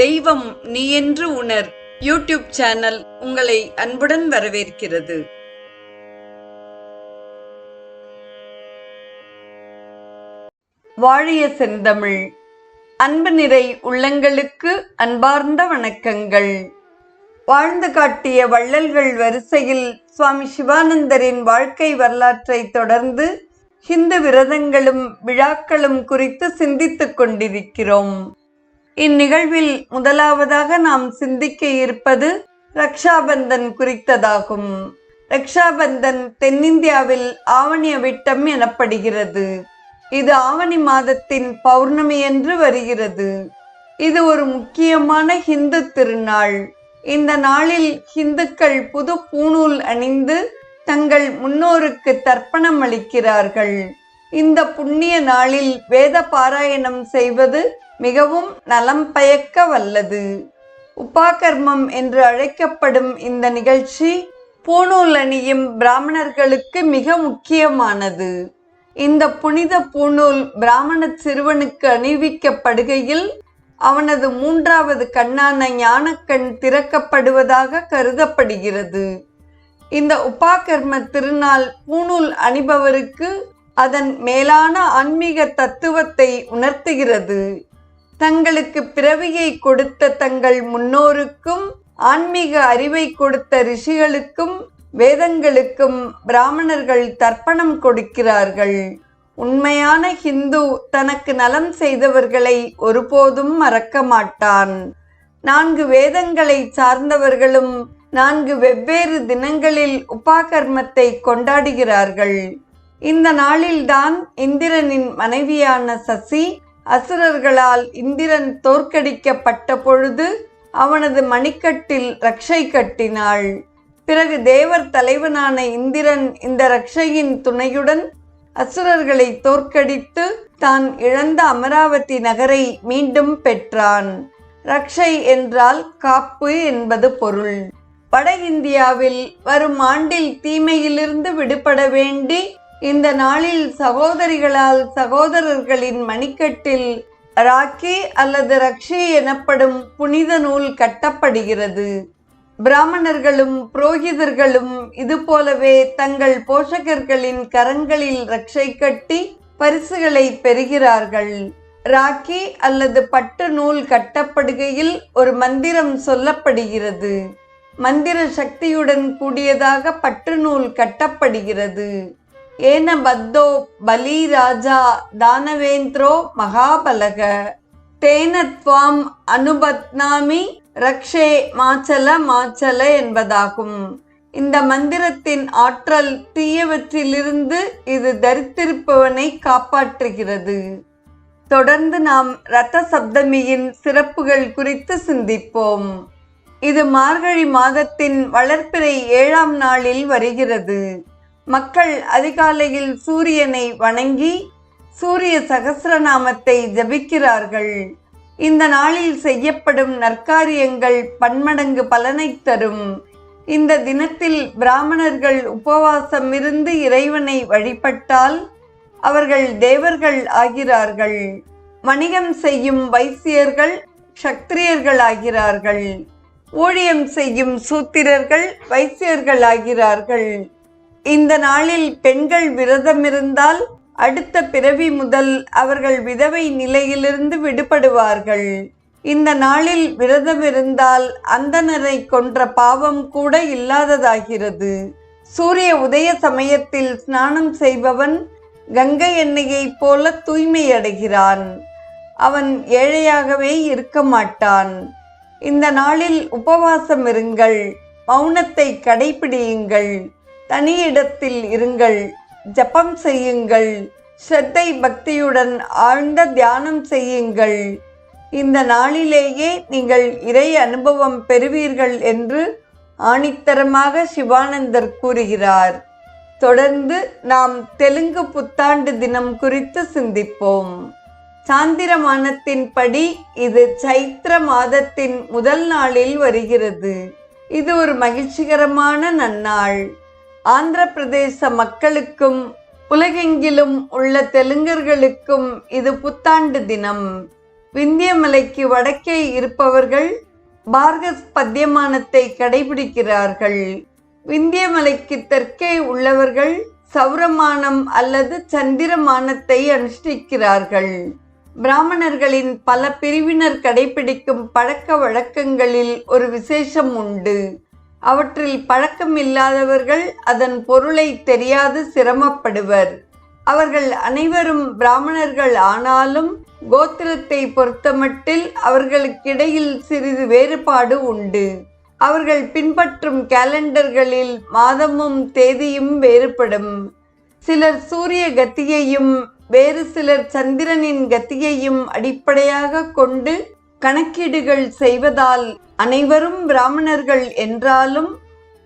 தெய்வம் நீ என்று உணர் யூடியூப் சேனல் உங்களை அன்புடன் வரவேற்கிறது. வாழிய செந்தமிழ். அன்பு நிறை உள்ளங்களுக்கு அன்பார்ந்த வணக்கங்கள். வாழ்ந்து காட்டிய வள்ளல்கள் வரிசையில் சுவாமி சிவானந்தரின் வாழ்க்கை வரலாற்றை தொடர்ந்து ஹிந்து விரதங்களும் விழாக்களும் குறித்து சிந்தித்துக் கொண்டிருக்கிறோம். இந்நிகழ்வில் முதலாவதாக நாம் சிந்திக்க இருப்பது ரக்ஷாபந்தன் குறித்ததாகும். ரக்ஷாபந்தன் தென்னிந்தியாவில் ஆவணி அவிட்டம் எனப்படுகிறது. இது ஆவணி மாதத்தின் பௌர்ணமியன்று வருகிறது. இது ஒரு முக்கியமான ஹிந்து திருநாள். இந்த நாளில் ஹிந்துக்கள் புது பூணூல் அணிந்து தங்கள் முன்னோருக்கு தர்ப்பணம் அளிக்கிறார்கள். இந்த புண்ணிய நாளில் வேத பாராயணம் செய்வது மிகவும் நலம் பயக்க வல்லது. உபாகர்மம் என்று அழைக்கப்படும் இந்த நிகழ்ச்சி பூணூல் அணியும் பிராமணர்களுக்கு மிக முக்கியமானது. இந்த புனித பூணூல் பிராமண சிறுவனுக்கு அணிவிக்கப்படுகையில் அவனது மூன்றாவது கண்ணான ஞானக்கண் திறக்கப்படுவதாக கருதப்படுகிறது. இந்த உபாகர்ம திருநாள் பூணூல் அணிபவருக்கு அதன் மேலான ஆன்மீக தத்துவத்தை உணர்த்துகிறது. தங்களுக்கு பிறவியை கொடுத்த தங்கள் முன்னோருக்கும் ஆன்மீக அறிவை கொடுத்த ரிஷிகளுக்கும் வேதங்களுக்கும் பிராமணர்கள் தர்ப்பணம் கொடுக்கிறார்கள். உண்மையான ஹிந்து தனக்கு நலம் செய்தவர்களை ஒருபோதும் மறக்க மாட்டான். 4 வேதங்களை சார்ந்தவர்களும் 4 வெவ்வேறு தினங்களில் உபாகர்மத்தை கொண்டாடுகிறார்கள். இந்த நாளில்தான் இந்திரனின் மனைவியான சசி அசுரர்களால் இந்திரன் தோற்கடிக்கப்பட்ட பொழுது அவனது மணிக்கட்டில் ரக்ஷை கட்டினாள். பிறகு தேவர் தலைவனான இந்திரன் இந்த ரக்ஷையின் துணையுடன் அசுரர்களை தோற்கடித்து தான் இழந்த அமராவதி நகரை மீண்டும் பெற்றான். ரக்ஷை என்றால் காப்பு என்பது பொருள். வட இந்தியாவில் வரும் ஆண்டில் தீமையிலிருந்து விடுபட வேண்டி இந்த நாளில் சகோதரிகளால் சகோதரர்களின் மணிக்கட்டில் ராக்கி அல்லது ரக்ஷி எனப்படும் புனித நூல் கட்டப்படுகிறது. பிராமணர்களும் புரோகிதர்களும் இது போலவே தங்கள் போஷகர்களின் கரங்களில் ரக்ஷை கட்டி பரிசுகளை பெறுகிறார்கள். ராக்கி அல்லது பட்டு நூல் கட்டப்படுகையில் ஒரு மந்திரம் சொல்லப்படுகிறது. மந்திர சக்தியுடன் கூடியதாக பட்டு நூல் கட்டப்படுகிறது. ஏன பத்தோ பலி ராஜா தானவேந்திரோ மகாபலக தேன த்வாம் அனுபத்னாமி ரக்ஷே மாச்சல மாச்சல என்பதாகும். இந்த மந்திரத்தின் ஆற்றல் தீயவற்றிலிருந்து இது தரித்திருப்பவனை காப்பாற்றுகிறது. தொடர்ந்து நாம் ரத சப்தமியின் சிறப்புகள் குறித்து சிந்திப்போம். இது மார்கழி மாதத்தின் வளர்ப்பிறை 7ஆம் நாளில் வருகிறது. மக்கள் அதிகாலையில் சூரியனை வணங்கி சூரிய சகஸ்ரநாமத்தை ஜபிக்கிறார்கள். இந்த நாளில் செய்யப்படும் நற்காரியங்கள் பன்மடங்கு பலனை தரும். இந்த தினத்தில் பிராமணர்கள் உபவாசம் இருந்து இறைவனை வழிபட்டால் அவர்கள் தேவர்கள் ஆகிறார்கள். வணிகம் செய்யும் வைசியர்கள் க்ஷத்திரியர்கள் ஆகிறார்கள். ஊழியம் செய்யும் சூத்திரர்கள் வைசியர்கள் ஆகிறார்கள். இந்த நாளில் பெண்கள் விரதமிருந்தால் அடுத்த பிறவி முதல் அவர்கள் விதவை நிலையிலிருந்து விடுபடுவார்கள். இந்த நாளில் விரதமிருந்தால் அந்தணரை கொன்ற பாவம் கூட இல்லாததாகிறது. சூரிய உதய சமயத்தில் ஸ்நானம் செய்பவன் கங்கை எண்ணெயைப் போல தூய்மையடைகிறான். அவன் ஏழையாகவே இருக்க மாட்டான். இந்த நாளில் உபவாசம் இருங்கள், மௌனத்தை கடைபிடியுங்கள், தனியிடத்தில் இருங்கள், ஜபம் செய்யுங்கள், ஸ்ரத்தை பக்தியுடன் ஆழ்ந்த தியானம் செய்யுங்கள். இந்த நாளிலேயே நீங்கள் இறை அனுபவம் பெறுவீர்கள் என்று ஆணித்தரமாக சிவானந்தர் கூறுகிறார். தொடர்ந்து நாம் தெலுங்கு புத்தாண்டு தினம் குறித்து சிந்திப்போம். சாந்திரமானத்தின்படி இது சைத்திர மாதத்தின் முதல் நாளில் வருகிறது. இது ஒரு மகிழ்ச்சிகரமான நன்னாள். ஆந்திர பிரதேச மக்களுக்கும் உலகெங்கிலும் உள்ள தெலுங்கர்களுக்கும் இது புத்தாண்டு தினம். விந்தியமலைக்கு வடக்கே இருப்பவர்கள் பார்கஸ் பத்தியமானத்தை கடைபிடிக்கிறார்கள். விந்தியமலைக்கு தெற்கே உள்ளவர்கள் சௌரமானம் அல்லது சந்திரமானத்தை அனுஷ்டிக்கிறார்கள். பிராமணர்களின் பல பிரிவினர் கடைபிடிக்கும் பழக்க வழக்கங்களில் ஒரு விசேஷம் உண்டு. அவற்றில் பழக்கம் இல்லாதவர்கள் அதன் பொருளை தெரியாது சிரமப்படுவர். அவர்கள் அனைவரும் பிராமணர்கள் ஆனாலும் கோத்திரத்தை பொறுத்தமட்டில் அவர்களுக்கிடையில் சிறிது வேறுபாடு உண்டு. அவர்கள் பின்பற்றும் கேலண்டர்களில் மாதமும் தேதியும் வேறுபடும். சிலர் சூரிய கத்தியையும் வேறு சிலர் சந்திரனின் கத்தியையும் அடிப்படையாக கொண்டு கணக்கீடுகள் செய்வதால் அனைவரும் பிராமணர்கள் என்றாலும்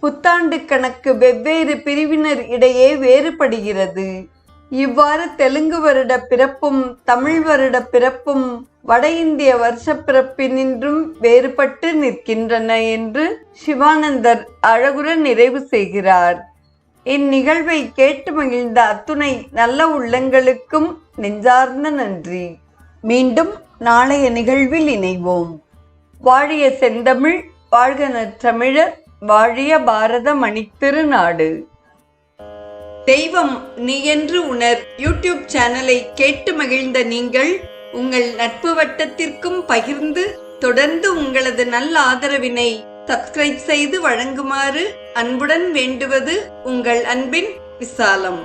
புத்தாண்டு கணக்கு வெவ்வேறு பிரிவினர் இடையே வேறுபடுகிறது. இவ்வாறு தெலுங்கு வருட பிறப்பும் தமிழ் வருட பிறப்பும் வட இந்திய வருஷ பிறப்பினின்றும் வேறுபட்டு நிற்கின்றன என்று சிவானந்தர் அழகுற நிறைவு செய்கிறார். இந்நிகழ்வை கேட்டு மகிழ்ந்த அத்துணை நல்ல உள்ளங்களுக்கும் நெஞ்சார்ந்த நன்றி. மீண்டும் நாளைய நிகழ்வில் இணைவோம். வாழிய செந்தமிழ், வாழ்க நற்றமிழர், வாழிய பாரத மணித்திருநாடு. தெய்வம் நீ என்று உணர் யூடியூப் சேனலை கேட்டு மகிழ்ந்த நீங்கள் உங்கள் நட்பு வட்டத்திற்கும் பகிர்ந்து தொடர்ந்து உங்களது நல்ல ஆதரவினை சப்ஸ்கிரைப் செய்து வழங்குமாறு அன்புடன் வேண்டுவது உங்கள் அன்பின் விசாலம்.